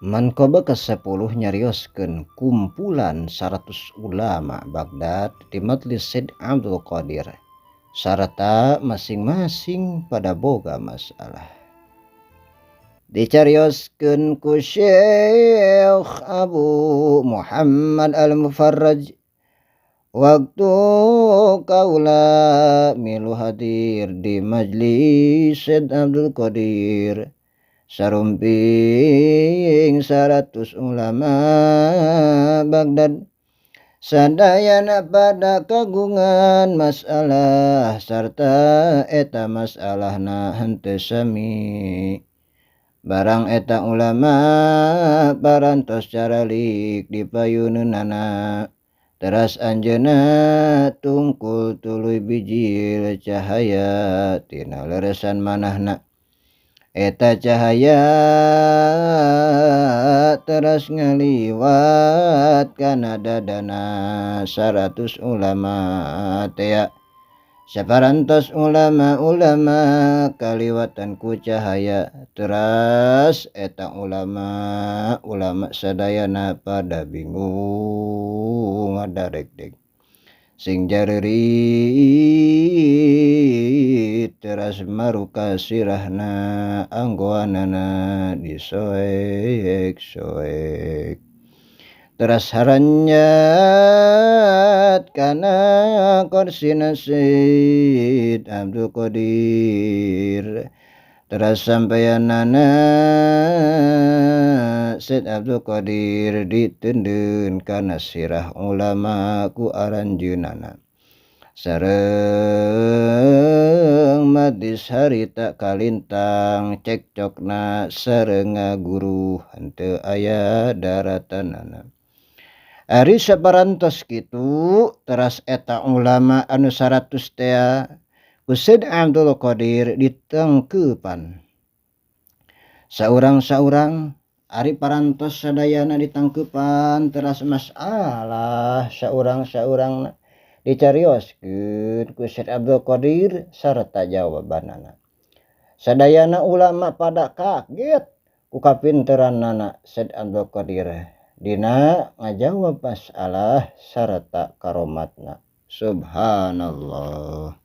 Mankoba ke-10 nyarioskeun kumpulan 100 ulama Baghdad di Majlis Syed Abdul Qadir sarta masing-masing pada boga masalah. Dicarioskeun ku Syekh Abu Muhammad Al-Mufarraj waktu kaula milu hadir di Majlis Syed Abdul Qadir sarumping 100 ulama Baghdad sadayana pada kagungan masalah sarta eta masalahna henteu sami barang eta ulama parantos caralik di payununana teras anjeunna tungkul tuluy bijil cahaya tina leresan manahna eta cahaya teras ngaliwat kana dadana 100 ulama tea saparantos ulama-ulama kaliwatan ku cahaya teras eta ulama sadayana pada bingung ngadaregdeg sing jareurit teras maruka sirahna anggoanana disoek-soek teras haranyat kana korsina Syed Abdul Qadir teras sampeyanana Syed Abdul Qadir ditendeun kana sirah ulama ku aranjeunana sareng majlis harita kalintang cekcokna sareng ngaguru henteu aya daratanana. Ari saparantos kitu teras eta ulama anu 100 tea ku Syed Abdul Qadir ditengkeupan saurang-saurang ari parantos sadayana ditangkeupan teras masalah saurang-saurangna dicarioskeun ku Syed Abdul Qadir sarta jawabanana sadayana ulama pada kaget ku kapinteranana Syed Abdul Qadir dina ngajawab masalah sarta karomatna. Subhanallah.